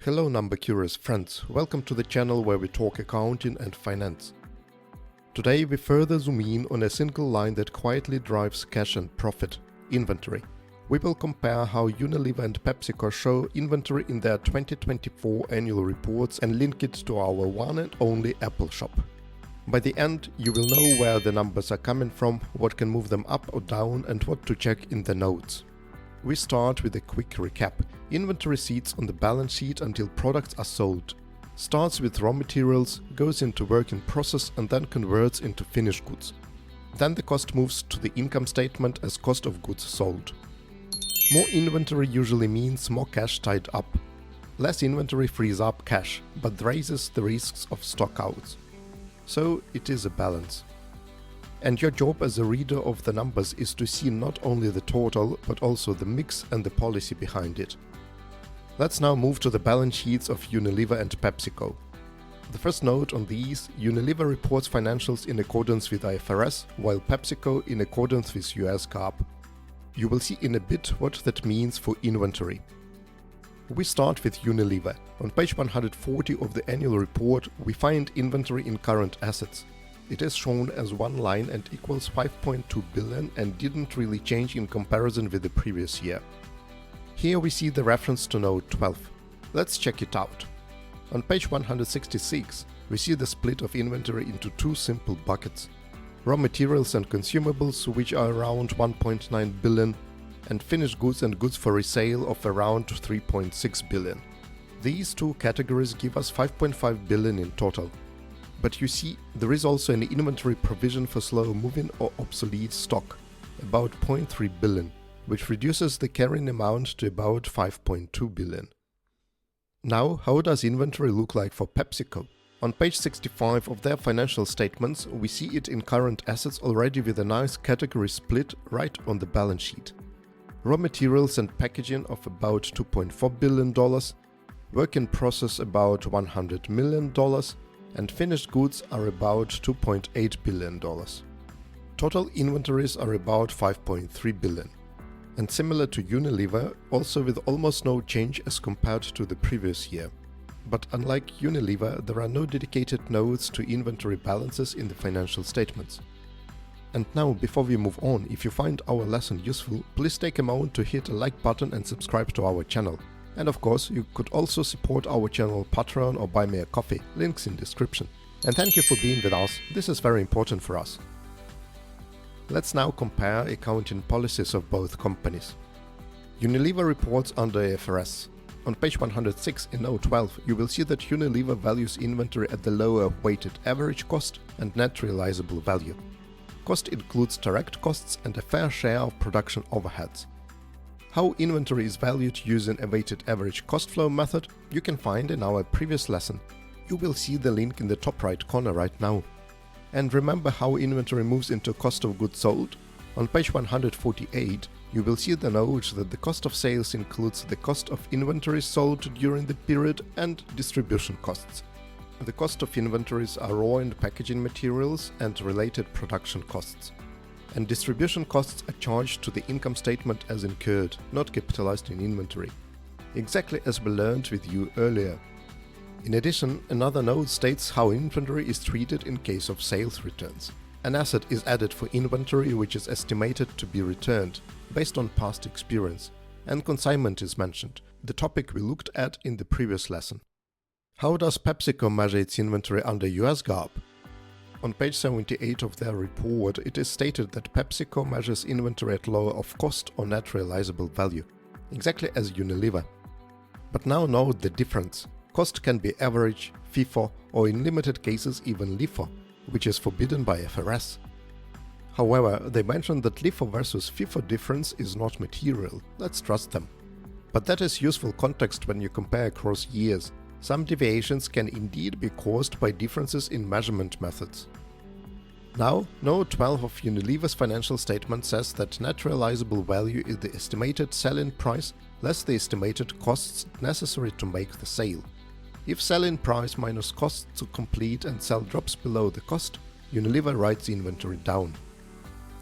Hello number-curious friends, welcome to the channel where we talk accounting and finance. Today we further zoom in on a single line that quietly drives cash and profit, inventory. We will compare how Unilever and PepsiCo show inventory in their 2024 annual reports and link it to our one and only Apple shop. By the end, you will know where the numbers are coming from, what can move them up or down, and what to check in the notes. We start with a quick recap. Inventory sits on the balance sheet until products are sold. Starts with raw materials, goes into work in process and then converts into finished goods. Then the cost moves to the income statement as cost of goods sold. More inventory usually means more cash tied up. Less inventory frees up cash, but raises the risks of stockouts. So it is a balance. And your job as a reader of the numbers is to see not only the total, but also the mix and the policy behind it. Let's now move to the balance sheets of Unilever and PepsiCo. The first note on these: Unilever reports financials in accordance with IFRS, while PepsiCo in accordance with US GAAP. You will see in a bit what that means for inventory. We start with Unilever. On page 140 of the annual report, we find inventory in current assets. It is shown as one line and equals 5.2 billion and didn't really change in comparison with the previous year. Here we see the reference to note 12. Let's check it out. On page 166, we see the split of inventory into two simple buckets: raw materials and consumables, which are around 1.9 billion, and finished goods and goods for resale of around 3.6 billion. These two categories give us 5.5 billion in total. But you see, there is also an inventory provision for slow-moving or obsolete stock, about 0.3 billion, which reduces the carrying amount to about 5.2 billion. Now, how does inventory look like for PepsiCo? On page 65 of their financial statements, we see it in current assets already with a nice category split right on the balance sheet. Raw materials and packaging of about $2.4 billion, work in process about $100 million, and finished goods are about $2.8 billion. Total inventories are about 5.3 billion. And similar to Unilever, also with almost no change as compared to the previous year. But unlike Unilever, there are no dedicated notes to inventory balances in the financial statements. And now, before we move on, if you find our lesson useful, please take a moment to hit a like button and subscribe to our channel. And of course, you could also support our channel Patreon or buy me a coffee, links in description. And thank you for being with us, this is very important for us. Let's now compare accounting policies of both companies. Unilever reports under IFRS. On page 106 in note 12, you will see that Unilever values inventory at the lower weighted average cost and net realizable value. Cost includes direct costs and a fair share of production overheads. How inventory is valued using a weighted average cost flow method you can find in our previous lesson. You will see the link in the top right corner right now. And remember how inventory moves into cost of goods sold? On page 148, you will see the note that the cost of sales includes the cost of inventory sold during the period and distribution costs. The cost of inventories are raw and packaging materials and related production costs. And distribution costs are charged to the income statement as incurred, not capitalized in inventory. Exactly as we learned with you earlier. In addition, another note states how inventory is treated in case of sales returns. An asset is added for inventory which is estimated to be returned, based on past experience, and consignment is mentioned, the topic we looked at in the previous lesson. How does PepsiCo measure its inventory under US GAAP? On page 78 of their report, it is stated that PepsiCo measures inventory at lower of cost or net realizable value, exactly as Unilever. But now note the difference. Cost can be average, FIFO, or in limited cases even LIFO, which is forbidden by IFRS. However, they mention that LIFO versus FIFO difference is not material, let's trust them. But that is useful context when you compare across years. Some deviations can indeed be caused by differences in measurement methods. Now, note 12 of Unilever's financial statement says that net realizable value is the estimated sell-in price less the estimated costs necessary to make the sale. If sell-in price minus costs to complete and sell drops below the cost, Unilever writes inventory down.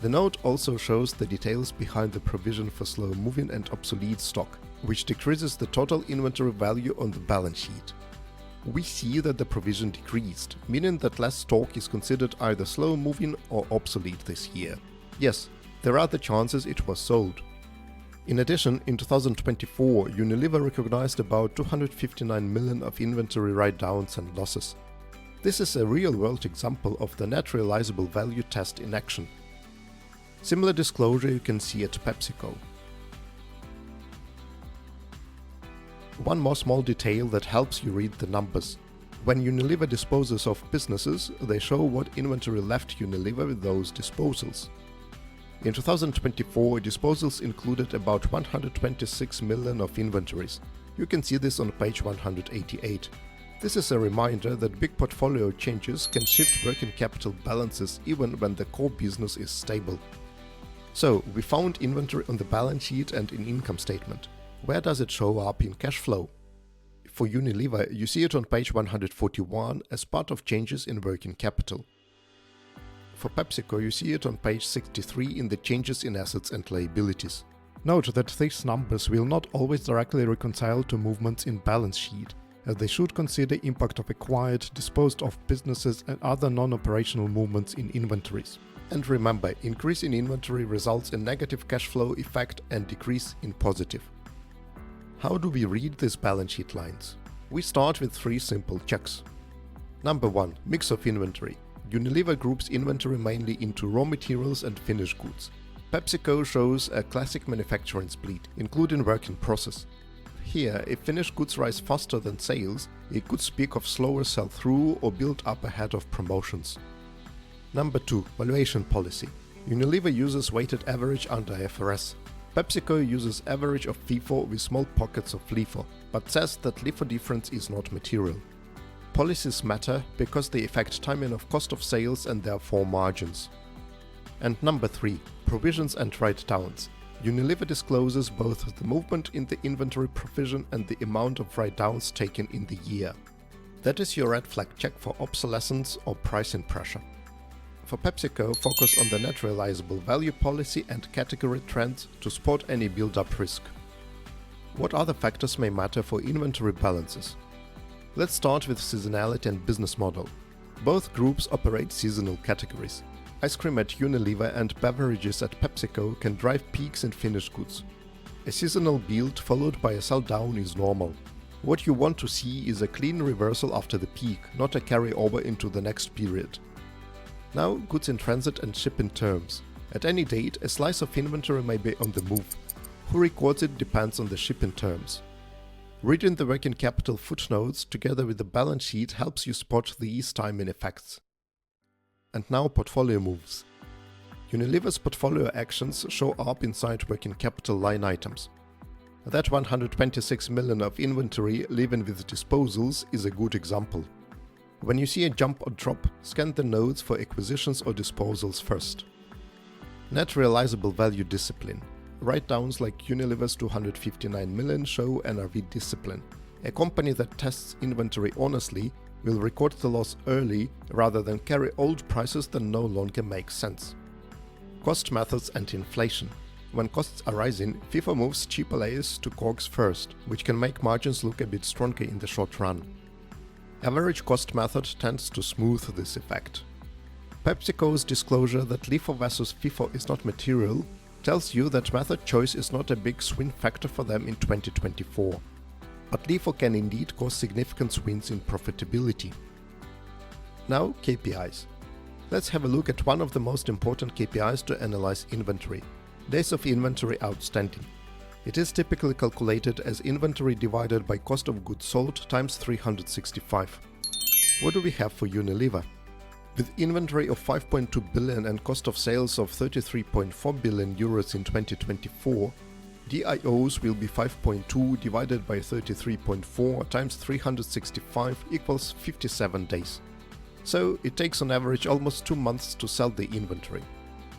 The note also shows the details behind the provision for slow-moving and obsolete stock, which decreases the total inventory value on the balance sheet. We see that the provision decreased, meaning that less stock is considered either slow-moving or obsolete this year. Yes, there are the chances it was sold. In addition, in 2024, Unilever recognized about 259 million of inventory write-downs and losses. This is a real-world example of the net realizable value test in action. Similar disclosure you can see at PepsiCo. One more small detail that helps you read the numbers. When Unilever disposes of businesses, they show what inventory left Unilever with those disposals. In 2024, disposals included about 126 million of inventories. You can see this on page 188. This is a reminder that big portfolio changes can shift working capital balances even when the core business is stable. So, we found inventory on the balance sheet and in income statement. Where does it show up in cash flow? For Unilever, you see it on page 141 as part of changes in working capital. For PepsiCo, you see it on page 63 in the changes in assets and liabilities. Note that these numbers will not always directly reconcile to movements in balance sheet, as they should consider impact of acquired, disposed of businesses and other non-operational movements in inventories. And remember, increase in inventory results in negative cash flow effect and decrease in positive. How do we read these balance sheet lines? We start with 3 simple checks. Number 1. Mix of inventory. Unilever groups inventory mainly into raw materials and finished goods. PepsiCo shows a classic manufacturing split, including work in process. Here, if finished goods rise faster than sales, it could speak of slower sell-through or build up ahead of promotions. Number 2. Valuation policy. Unilever uses weighted average under IFRS. PepsiCo uses average of FIFO with small pockets of LIFO, but says that LIFO difference is not material. Policies matter because they affect timing of cost of sales and therefore margins. And number 3. Provisions and write-downs. Unilever discloses both the movement in the inventory provision and the amount of write-downs taken in the year. That is your red flag check for obsolescence or pricing pressure. For PepsiCo, focus on the net realizable value policy and category trends to spot any build-up risk. What other factors may matter for inventory balances? Let's start with seasonality and business model. Both groups operate seasonal categories. Ice cream at Unilever and beverages at PepsiCo can drive peaks in finished goods. A seasonal build followed by a sell-down is normal. What you want to see is a clean reversal after the peak, not a carry-over into the next period. Now, goods in transit and shipping terms. At any date, a slice of inventory may be on the move. Who records it depends on the shipping terms. Reading the working capital footnotes together with the balance sheet helps you spot these timing effects. And now portfolio moves. Unilever's portfolio actions show up inside working capital line items. That 126 million of inventory leaving with disposals is a good example. When you see a jump or drop, scan the notes for acquisitions or disposals first. Net realizable value discipline. Write-downs like Unilever's 259 million show NRV discipline. A company that tests inventory honestly will record the loss early rather than carry old prices that no longer make sense. Cost methods and inflation. When costs are rising, FIFO moves cheaper layers to COGS first, which can make margins look a bit stronger in the short run. Average cost method tends to smooth this effect. PepsiCo's disclosure that LIFO versus FIFO is not material tells you that method choice is not a big swing factor for them in 2024. But LIFO can indeed cause significant swings in profitability. Now, KPIs. Let's have a look at one of the most important KPIs to analyze inventory: days of inventory outstanding. It is typically calculated as inventory divided by cost of goods sold times 365. What do we have for Unilever? With inventory of 5.2 billion and cost of sales of 33.4 billion euros in 2024, DIOs will be 5.2 divided by 33.4 times 365 equals 57 days. So it takes on average almost 2 months to sell the inventory.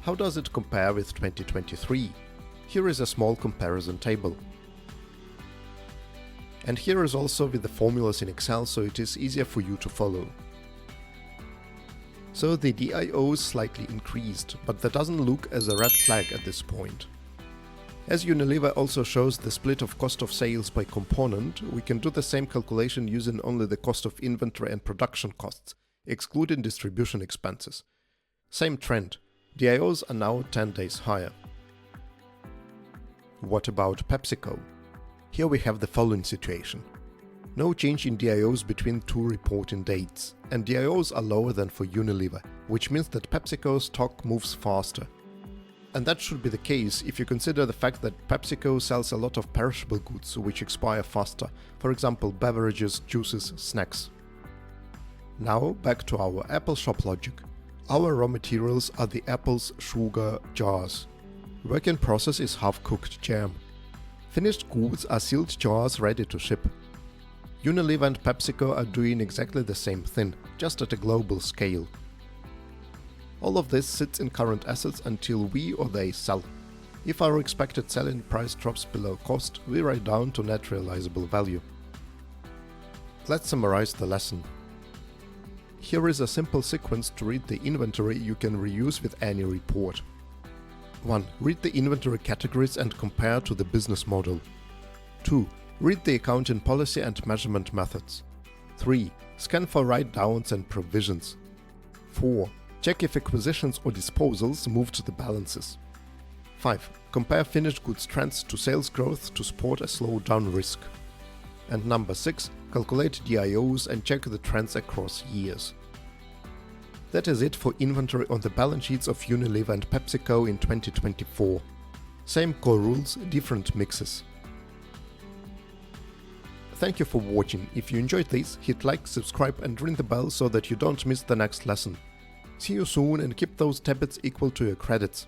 How does it compare with 2023? Here is a small comparison table. And here is also with the formulas in Excel, so it is easier for you to follow. So the DIOs slightly increased, but that doesn't look as a red flag at this point. As Unilever also shows the split of cost of sales by component, we can do the same calculation using only the cost of inventory and production costs, excluding distribution expenses. Same trend. DIOs are now 10 days higher. What about PepsiCo? Here we have the following situation. No change in DIOs between two reporting dates, and DIOs are lower than for Unilever, which means that PepsiCo's stock moves faster. And that should be the case if you consider the fact that PepsiCo sells a lot of perishable goods which expire faster, for example beverages, juices, snacks. Now back to our Apple shop logic. Our raw materials are the apples, sugar, jars. Work in process is half-cooked jam. Finished goods are sealed jars ready to ship. Unilever and PepsiCo are doing exactly the same thing, just at a global scale. All of this sits in current assets until we or they sell. If our expected selling price drops below cost, we write down to net realizable value. Let's summarize the lesson. Here is a simple sequence to read the inventory you can reuse with any report. 1. Read the inventory categories and compare to the business model. 2. Read the accounting policy and measurement methods. 3. Scan for write-downs and provisions. 4. Check if acquisitions or disposals moved the balances. 5. Compare finished goods trends to sales growth to support a slowdown risk. And number 6. Calculate DIOs and check the trends across years. That is it for inventory on the balance sheets of Unilever and PepsiCo in 2024. Same core rules, different mixes. Thank you for watching. If you enjoyed this, hit like, subscribe and ring the bell so that you don't miss the next lesson. See you soon and keep those debits equal to your credits.